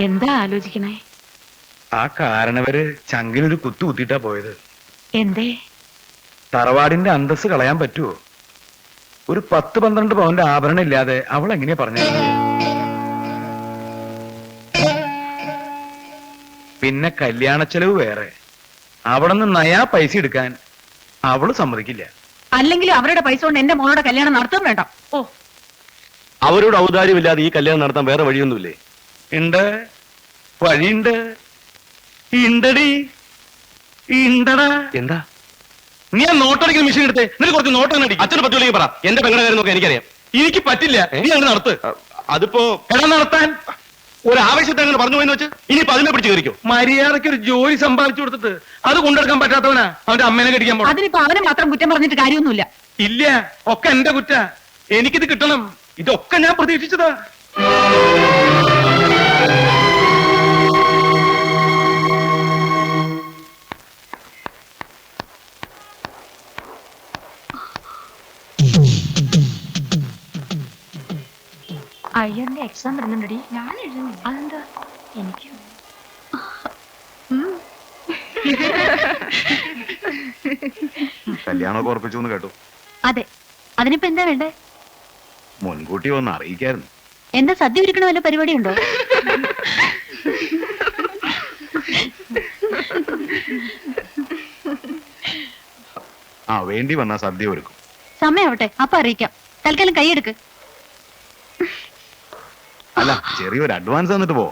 എന്താ ആലോചിക്കണേ? ആ കാരണവര് ചങ്കിനൊരു കുത്തു കുത്തിയിട്ടാ പോയത്. എന്തേ? തറവാടിന്റെ അന്തസ് കളയാൻ പറ്റുമോ? ഒരു 10-12 പവന്റെ ആഭരണം ഇല്ലാതെ അവൾ എങ്ങനെയാ പറഞ്ഞത്? പിന്നെ കല്യാണ ചെലവ് വേറെ. അവിടെ നിന്ന് നയാ പൈസ എടുക്കാൻ അവള് സമ്മതിക്കില്ല. അല്ലെങ്കിൽ അവരുടെ പൈസ കൊണ്ട് എന്റെ മോളുടെ കല്യാണം നടത്താൻ വേണ്ട. ഓ, അവരോട് ഔദാര്യമില്ലാതെ ഈ കല്യാണം നടത്താൻ വേറെ വഴിയൊന്നുമില്ലേ? ഉണ്ട്, വഴിയുണ്ട്. ഇണ്ടടി, ഇണ്ടടാ. എന്താ നീ ആ നോട്ടടിക്കുന്ന മെഷീൻ എടുത്തേ, നിനക്ക് കുറച്ച് നോട്ടം അടി. അച്ഛനെ പറ്റൂല്ലെങ്കിൽ പറ. എന്റെ പെങ്ങളുടെ കാര്യം നോക്കാൻ എനിക്കറിയാം. എനിക്ക് പറ്റില്ല, നീ അങ്ങനെ നടത്ത്. അതിപ്പോ എടാ നടത്താൻ ഒരു ആവശ്യത്തെ അങ്ങനെ പറഞ്ഞു പോയെന്ന് വെച്ച് ഇനിയിപ്പോ അതിനെ പിടിച്ച് കയറിക്കോ. മര്യാദയ്ക്ക് ഒരു ജോലി സമ്പാദിച്ചു കൊടുത്തിട്ട് അത് കൊണ്ടെടുക്കാൻ പറ്റാത്തവനാ അവന്റെ അമ്മേനെ കടിക്കാൻ പോണം. അതിനിപ്പോ അവനെ മാത്രം കുറ്റം പറഞ്ഞിട്ട് കാര്യമൊന്നുമില്ല. ഇല്ല, ഒക്കെ എന്റെ കുറ്റ. എനിക്കിത് കിട്ടണം. ഇതൊക്കെ ഞാൻ പ്രതീക്ഷിച്ചതാ. അയ്യന്റെ എക്സാം വരുന്നുണ്ടടി. ഞാൻ എഴുതുന്നില്ല. അതെന്താ? എനിക്ക് കല്യാണമൊക്കെ ഉറപ്പിച്ചു എന്ന് കേട്ടു. അതെ, അതിനിപ്പോ എന്താ വേണ്ടേ? മുൻകൂട്ടി ഒന്ന് അറിയിക്കായിരുന്നു. എന്താ സദ്യ ഒരുക്കണ വല്ല പരിപാടി ഉണ്ടോ? ആ, വേണ്ടി വന്നാ സദ്യ ഒരുക്കും. സമയാവട്ടെ, അപ്പൊ അറിയിക്കാം. തൽക്കാലം കൈയെടുക്ക്. അല്ല, ചെറിയൊരു അഡ്വാൻസ് തന്നിട്ട് പോ.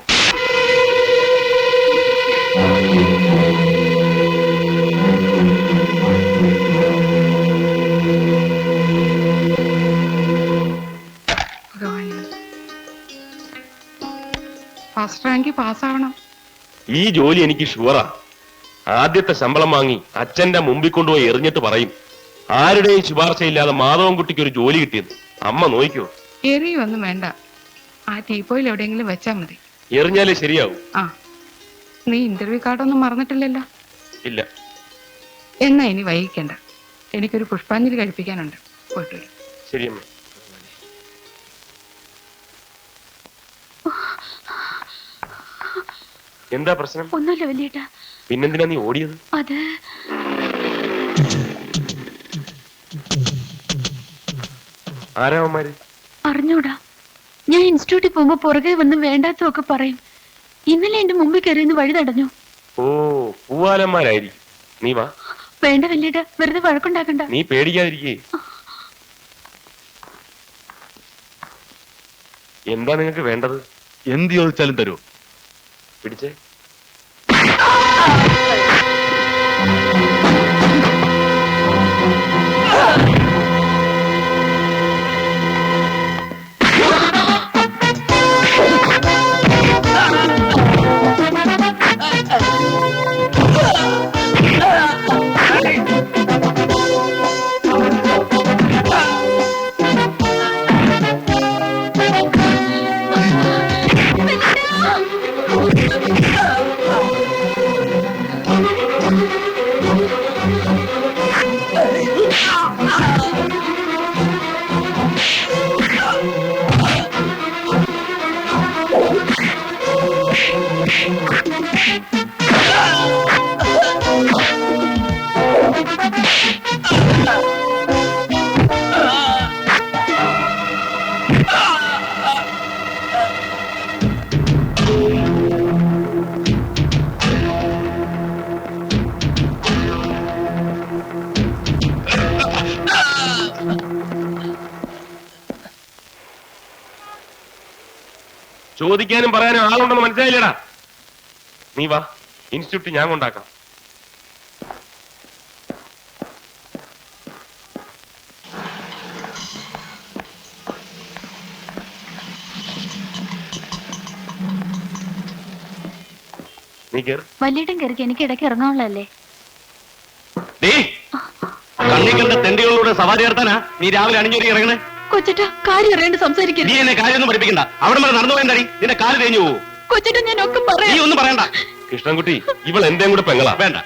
ഫസ്റ്റ് റാങ്ക് പാസ്സാവണം. ഈ ജോലി എനിക്ക് ഷുവറാ. ആദ്യത്തെ ശമ്പളം വാങ്ങി അച്ഛന്റെ മുമ്പിൽ കൊണ്ടുപോയി എറിഞ്ഞിട്ട് പറയും, ആരുടെയും ശുപാർശയില്ലാതെ മാധവൻകുട്ടിക്ക് ഒരു ജോലി കിട്ടിയത്. അമ്മ നോക്കിയോ? എറിയൊന്നും വേണ്ട, ആ ടീപ്പോയിൽ എവിടെയെങ്കിലും വെച്ചാ മതി. എറിഞ്ഞാലേ ശരിയാവും. ആ, നീ ഇന്റർവ്യൂ കാർഡൊന്നും മറന്നിട്ടില്ലല്ലോ? ഇല്ല. എന്നാ ഇനി വൈകിക്കണ്ട, എനിക്കൊരു പുഷ്പാഞ്ജലി കഴിപ്പിക്കാനുണ്ട്. പോയിട്ട് വരും. ശരി അമ്മ. എന്താ പ്രശ്നം? ഒന്നുമില്ല വലിയേട്ടാ. പിന്നെന്തിനാ നീ ഓടിയത്? അത് ആരാവന്മാര്? അറിഞ്ഞൂടാ. ഞാൻ ഇൻസ്റ്റിറ്റ്യൂട്ടിൽ പോകുമ്പോ പുറകെ വന്ന് വേണ്ടാത്തൊക്കെ പറയും. ഇന്നലെ എന്റെ മുമ്പിൽ കയറിയെന്ന് വഴി തടഞ്ഞു. ഓ, പൂവാലന്മാരായിരിക്കും. നീ വാ. വേണ്ട വലിയേട്ടാ, വെറുതെ വഴക്കുണ്ടാക്കണ്ട. നീ പേടിക്കാതിരിക്കേ. എന്താ നിങ്ങൾക്ക് വേണ്ടത്? എന്ത് ചോദിച്ചാലും തരൂ. പിടിച്ചേ. ചോദിക്കാനും പറയാനും ആളുണ്ടെന്ന് മനസ്സിലായില്ലടാ. നീ വാ, ഇൻസ്റ്റിറ്റ്യൂട്ട് ഞാൻ കൊണ്ടാക്കാം. നീ കേറ്. വലിയേട്ടൻ കയറിക്ക്, എനിക്ക് ഇടയ്ക്ക് ഇറങ്ങാനുള്ളതല്ലേ. കണ്ണിക്കണ്ട തെണ്ടികളിലൂടെ സവാരി നടത്താനാ നീ രാവിലെ അണിഞ്ഞൊരു ഇറങ്ങണേ? കൊച്ചിട്ട, കാര്യം അറിയാണ്ട് സംസാരിക്കരുത്. നീ എന്നെ കാര്യമൊന്നും പഠിപ്പിക്കണ്ട. അവിടെ വരെ നടന്നു പോയെന്താടി? നിന്റെ കാല് തേഞ്ഞു പോവൂ. കൊച്ചിട്ട, ഞാൻ ഒക്കെ നീ പറയാം. ഒന്നും പറയണ്ട. കൃഷ്ണൻകുട്ടി, ഇവൾ എന്തേം കൂടെ പെങ്ങളാ. വേണ്ട,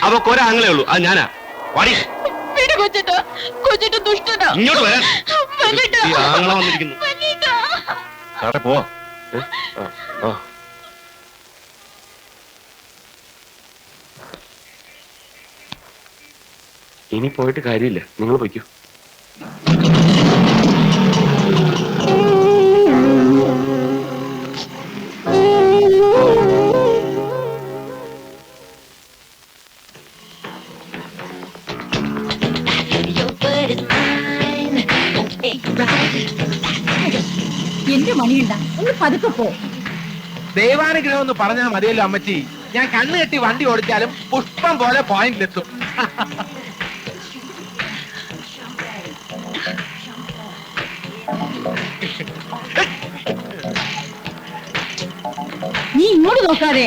അവക്ക് ഒരാങ്ങളേ ഉള്ളൂ, അത് ഞാനാ. വാടി. കൊച്ചിട്ട, കൊച്ചിട്ട ദുഷ്ടനാ. ഇങ്ങോട്ട് വരാൻ. വലിയേട്ടാ, ഈ ആങ്ങള വന്നിരിക്കുന്നു. വലിയേട്ടാ. പോ. ഇനി പോയിട്ട് കാര്യമില്ല, നിങ്ങൾ പൊയ്ക്കോ. എന്റെ മണിയുണ്ട ഒന്ന് പതുക്കെ പോ. ദൈവാനുഗ്രഹം എന്ന് പറഞ്ഞാൽ മതിയല്ലോ അമ്മച്ചി. ഞാൻ കണ്ണു കെട്ടി വണ്ടി ഓടിച്ചാലും പുഷ്പം പോലെ പോയിന്റിലെത്തും. നീ ഇങ്ങോട്ട് നോക്കാതെ.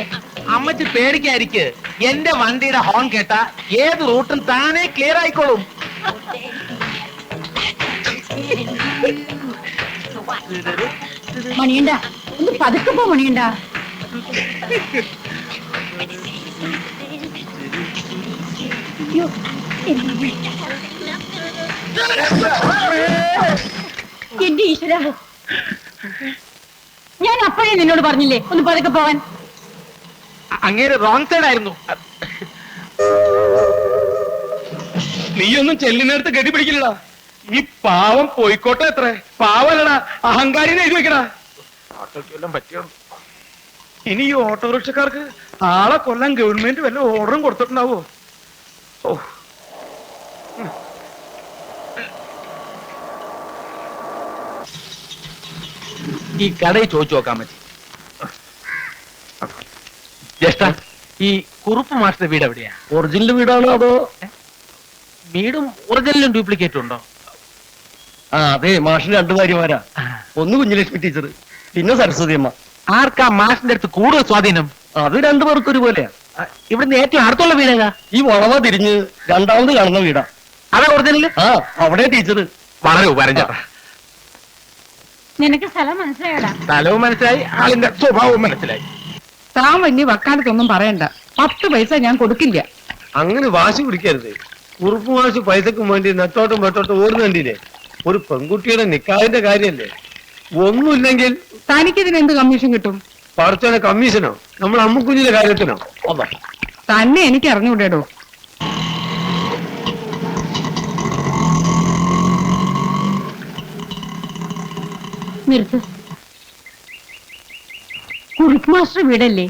അമ്മച്ചി പേടിക്കാതിരിക്ക്. എന്റെ വണ്ടിയുടെ ഹോൺ കേട്ടാ ഏത് റൂട്ടും താനേ ക്ലിയർ ആയിക്കോളും. മണിയണ്ട ഒന്ന് പതുക്കെ പോ മണിയണ്ട. അയ്യോ, എന്റെ ഈശ്വര, ഞാൻ അപ്പോഴേ നിന്നോട് പറഞ്ഞില്ലേ ഒന്ന് പതുക്കെ പോവാൻ. അങ്ങേര് റോങ് സൈഡ് ആയിരുന്നു. നീയൊന്നും ചെല്ലിനടുത്ത് കെട്ടിപ്പിടിക്കില്ലടാ. ഈ പാവം പോയിക്കോട്ടെ. എത്ര പാവല്ലടാ, അഹങ്കാരിനെ എഴുതി വെക്കടാ. ഓട്ടോയ്ക്കെല്ലാം പറ്റിയോ? ഇനി ഈ ഓട്ടോറിക്ഷക്കാർക്ക് ആളെ കൊല്ലാൻ ഗവൺമെന്റ് വല്ല ഓർഡറും കൊടുത്തിട്ടുണ്ടാവോ? ഓ, ഈ കടയിൽ ചോദിച്ചു നോക്കാൻ പറ്റി. ജ്യേഷ്ഠ, ഈ കുറുപ്പ് മാസ്റ്റർ വീട് എവിടെയാ? ഒറിജിനൽ വീടാണോ അതോ? വീടും ഒറിജിനലും ഡ്യൂപ്ലിക്കേറ്റും ഉണ്ടോ? ആ അതെ, മാഷിന് രണ്ടു ഭാര്യമാരാ. ഒന്ന് കുഞ്ഞുലക്ഷ്മി ടീച്ചർ, പിന്നെ സരസ്വതി അമ്മ. ആർക്കാ മാഷിന്റെ അടുത്ത് കൂടുതൽ സ്വാധീനം? അത് രണ്ടുപേർക്കും ഒരുപോലെയാ. ഇവിടുന്ന് ഏറ്റവും അടുത്തുള്ള വീടേതാ? ഈ വളവ തിരിഞ്ഞ് രണ്ടാമത് കാണുന്ന വീടാ. അതാ ഒറിജിനൽ? ആ, അവിടെ ടീച്ചർ. വളരെ ഉപകാരം ചേട്ടാ. നിനക്ക് സ്ഥലം മനസ്സിലായടാ? സ്ഥലവും മനസ്സിലായി, ആളിന്റെ സ്വഭാവവും മനസ്സിലായി. താൻ വലിയ വക്കാലത്തൊന്നും പറയണ്ട. 10 പൈസ ഞാൻ കൊടുക്കില്ല. അങ്ങനെ വാശി പിടിക്കരുത്. കുറുപ്പ് വാശി പൈസക്കും വേണ്ടി നെട്ടോട്ടും വെട്ടോട്ടും ഓടുന്നുണ്ടില്ലേ? ഒരു പെൺകുട്ടിയുടെ നിക്കാഹിന്റെ കാര്യല്ലേ? ഒന്നുമില്ലെങ്കിൽ തനിക്കിതിന് എന്ത് കമ്മീഷൻ കിട്ടും? പറച്ചോനെ കമ്മീഷനോ? നമ്മൾ അമ്മുക്കുഞ്ഞിന്റെ കാര്യത്തിനോ? അതാ തന്നെ എനിക്ക് അറിഞ്ഞുകൂടേടോ. നിർത്ത്. കുറുപ്പ് മാസ്റ്റർ വീടല്ലേ?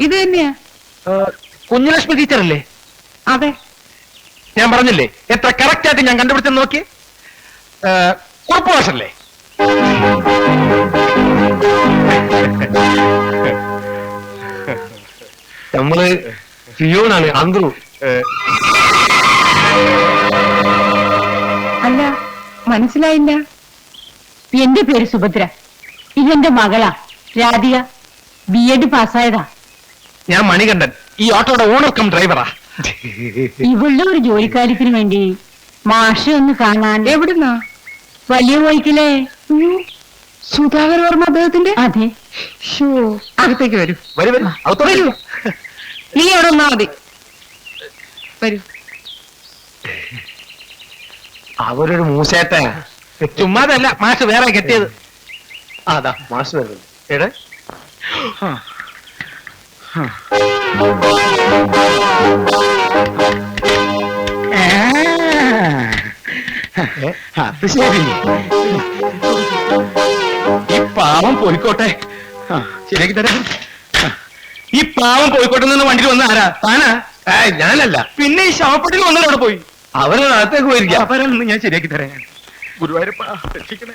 ഇത് തന്നെയാ. കുഞ്ഞുലക്ഷ്മി ടീച്ചറല്ലേ? അതെ. ഞാൻ പറഞ്ഞില്ലേ എത്ര കറക്റ്റ് ആയിട്ട് ഞാൻ കണ്ടുപിടിച്ചെന്ന് നോക്കി. കുറുപ്പ് മാഷല്ലേ? നമ്മള് ഫിയോണാണ്, അന്ത്രു. അല്ല, മനസ്സിലായില്ല. എന്റെ പേര് സുഭദ്ര. ഇതെന്റെ മകളാ രാധിക, BEd പാസ്സായതാ. ഞാൻ മണികണ്ഠൻ, ഈ ഓട്ടോയുടെ ഓണർ കം ഡ്രൈവറാ. ഇവളുടെ ഒരു ജോലിക്കാര്യത്തിന് വേണ്ടി മാഷെ ഒന്ന് കാണാൻ. എവിടുന്നാ? വലിയ കോയിക്കിലെ. സുധാകർ വർമ്മ അദ്ദേഹത്തിന്റെ? അതെ. ഷോ, അകത്തേക്ക് വരൂ. വരൂ വരൂ, അകത്തോട്ട് വരൂ. നീ അവിടെ ഒന്നാ മതി. വരൂ. അവരൊരു മൂസേട്ട. ചുമ്മാതല്ല, മാഷ് വേറെ കെട്ടിയത്. അതാ മാഷ് വരുന്നത്. എടേ, അത് ശരി. ഈ പാവം പോയിക്കോട്ടെ. ശരിയാക്കി തരാം. ഈ പാവം പോയിക്കോട്ടെ നിന്ന് വണ്ടിയിൽ വന്ന ആരാ? താനാ? ഞാനല്ല. പിന്നെ ഈ ശവപ്പെട്ടിൽ വന്നത് അവിടെ പോയി. അവരെ അകത്തേക്ക് പോയിരിക്കാം. അവരൊന്നും ഞാൻ ശരിയാക്കി തരാം. ഞാൻ ഗുരുവായൂരപ്പ രക്ഷിക്കണേ.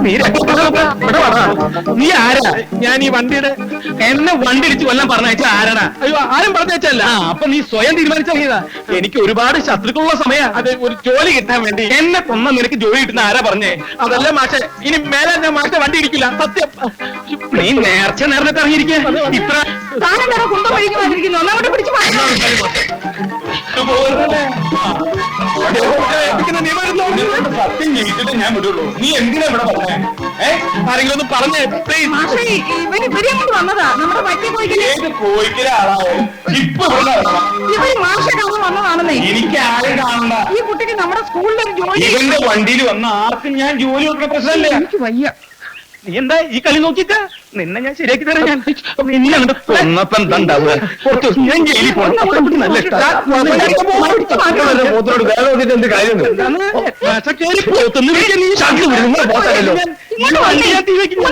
നീ രക്ഷപ്പെടാ. ഇവിടെ വാടാ. നീ ആരാ? ഞാൻ ഈ വണ്ടിയുടെ എന്നെ വണ്ടി ഇടിച്ച് കൊല്ലാൻ പറഞ്ഞയച്ച ആരാടാ? അയ്യോ, ആരും പറഞ്ഞയച്ചല്ല. അപ്പൊ നീ സ്വയം തീരുമാനിച്ചാ? എനിക്ക് ഒരുപാട് ശത്രുക്കളുള്ള സമയ. അത് ഒരു ജോലി കിട്ടാൻ വേണ്ടി എന്നെ കൊന്ന നിനക്ക് ജോലി കിട്ടുന്ന ആരാ പറഞ്ഞേ? അതല്ല മാഷെ, ഇനി മേലെ ഞാൻ മാഷെ വണ്ടി ഇടിക്കില്ല, സത്യം. നീ നേർച്ച നേർന്നിട്ട് ഇറങ്ങിയിരിക്കുക. ഇത്ര താനെന്താ കുന്തം വഴിക്ക് വന്നിരിക്കുന്നു? ഒന്നങ്ങോട്ട് പിടിച്ചു സത്യം ചെയ്തിട്ട് ഞാൻ വിടുള്ളൂ. നീ എന്തിനാ ഇവിടെ പറഞ്ഞേ? ആരെങ്കിലും ഒന്ന് പറഞ്ഞേ പ്ലീസ്. മാഷേ, ഇവരെ കൊണ്ട് വന്നതാ. നമ്മുടെ പറ്റി പോയിക്കില്ലേ? ഏത് കോയിക്കല ആളാവോ? ഇപ്പൊ ഇവിടെ വരണം. ഇവര് മാഷെ കാണാൻ വന്നതാണെന്നേ. എനിക്ക് ആരും കാണണ്ട. ഈ കുട്ടിക്ക് നമ്മുടെ സ്കൂളിൽ ഒരു ജോലി. ഇവന്റെ വണ്ടിയിൽ വന്ന ആർക്കും ഞാൻ ജോലി കൊടുക്കുന്ന പ്രശ്നമില്ല. എനിക്ക് വയ്യ. നീ എന്താ ഈ കളി നോക്കിക്ക നിന്നെ ഞാൻ ശരിയാക്കി തരാം ഞാൻ നിന്നെ അങ്ങോട്ട് കൊന്നപ്പം എന്താ ഉണ്ടാവുക? പുറത്ത് ഞാൻ ജയിലിൽ പോകണം അപ്പൊ നമുക്ക് നല്ല ഇഷ്ടാ. പോത്തോട് വേറെ നോക്കിയിട്ട് എന്ത് കാര്യം എന്താണ്? മാഷെ കേറി പോത്തൊന്ന് വിളിക്കാൻ നീ ശാന്തി വിടും. നിങ്ങളെ ബോസല്ലല്ലോ. ഈ വണ്ടി ഞാൻ തീ വെക്കുന്നു.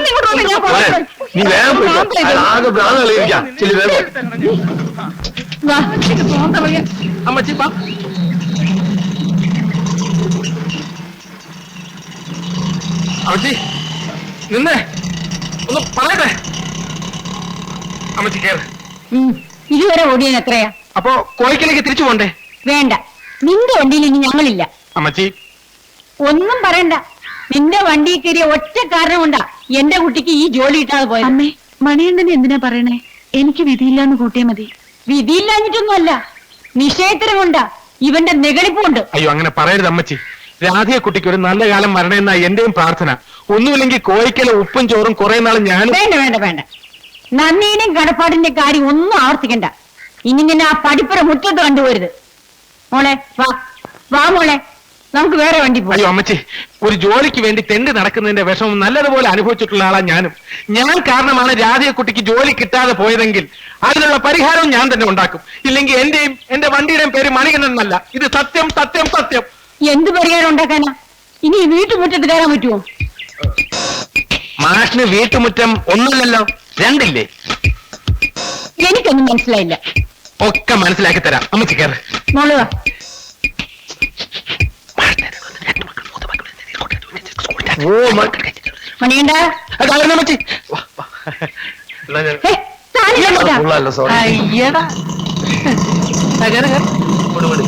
നീ വേഗം പോയിക്കോ. അയാൾ ആകെ ഭ്രാന്ത് കളിയിരിക്കാം. ചെല്ലു വേഗം. അമ്മച്ചി പാ. അമ്മച്ചി നിന്നേ ഒന്ന് പറയട്ടെ. അമ്മച്ചി കേറ്. ഇതുവരെ ഓടിയാൻ എത്രയാ? അപ്പൊ കോഴിക്കലേക്ക് തിരിച്ചു പോണ്ടേ? വേണ്ട, നിന്റെ വണ്ടിയിൽ ഇനി ഞങ്ങളില്ല. അമ്മച്ചി ഒന്നും പറയണ്ട. നിന്റെ വണ്ടിയിൽ കയറിയ ഒറ്റ കാരണം കൊണ്ടാ എന്റെ കുട്ടിക്ക് ഈ ജോലി കിട്ടാതെ പോയത്. അമ്മേ, മണിയണ്ണനെ എന്തിനാ പറയണേ? എനിക്ക് വിധിയില്ലാന്ന് കൂട്ടിയാ മതി. വിധിയില്ലാഞ്ഞിട്ടൊന്നുമല്ല, നിശ്ചയത്തിനും കൊണ്ടാ ഇവന്റെ നെകളിപ്പുണ്ട്. അയ്യോ അങ്ങനെ പറയരുത് അമ്മച്ചി. രാധിക കുട്ടിക്ക് ഒരു നല്ല കാലം വരണമെന്നാ എന്റെയും പ്രാർത്ഥന. ഒന്നുമില്ലെങ്കിൽ കോഴിക്കല ഉപ്പും ചോറും കുറെ നാൾ ഞാനും. വേണ്ട വേണ്ട വേണ്ട, നന്ദിയുടെയും കടപ്പാടിന്റെ കാര്യം ഒന്നും ആവർത്തിക്കണ്ട. ഇനി നിന്നെ ആ പഠിപ്പുര മുറ്റത്ത് കണ്ടുപോരുത്. മോളെ വാ വാ മോളെ, നമുക്ക് വേറെ വണ്ടി പോകാം. അയ്യോ അമ്മച്ചി, ഒരു ജോലിക്ക് വേണ്ടി തെണ്ടി നടക്കുന്നതിന്റെ വിഷമം നല്ലതുപോലെ അനുഭവിച്ചിട്ടുള്ള ആളാ ഞാനും. ഞാൻ കാരണമാണ് രാധിക കുട്ടിക്ക് ജോലി കിട്ടാതെ പോയതെങ്കിൽ അതിനുള്ള പരിഹാരവും ഞാൻ തന്നെ ഉണ്ടാക്കും. ഇല്ലെങ്കിൽ എന്റെയും എന്റെ വണ്ടിയുടെയും പേര് മണികണ്ഠൻ എന്നല്ല. ഇത് സത്യം സത്യം സത്യം. എന്ത് പരിഹാരം ഉണ്ടാക്കാനാ? ഇനി ഈ വീട്ടുമുറ്റത്ത് കയറാൻ പറ്റുമോ? മാഷിന് വീട്ടുമുറ്റം ഒന്നുമില്ലല്ലോ, രണ്ടില്ലേ? എനിക്കൊന്നും മനസ്സിലായില്ല. ഒക്കെ മനസ്സിലാക്കി തരാം. അമ്മച്ചി കയറ്. മോള് വാ. ഓ മണിയണ്ട, അമ്മച്ചി എന്നാ ഞാൻ ഹേ, താനിങ്ങോട്ടാ. ഉള്ളതല്ല, സോറി. അയ്യടാ. കൊടു കൊടു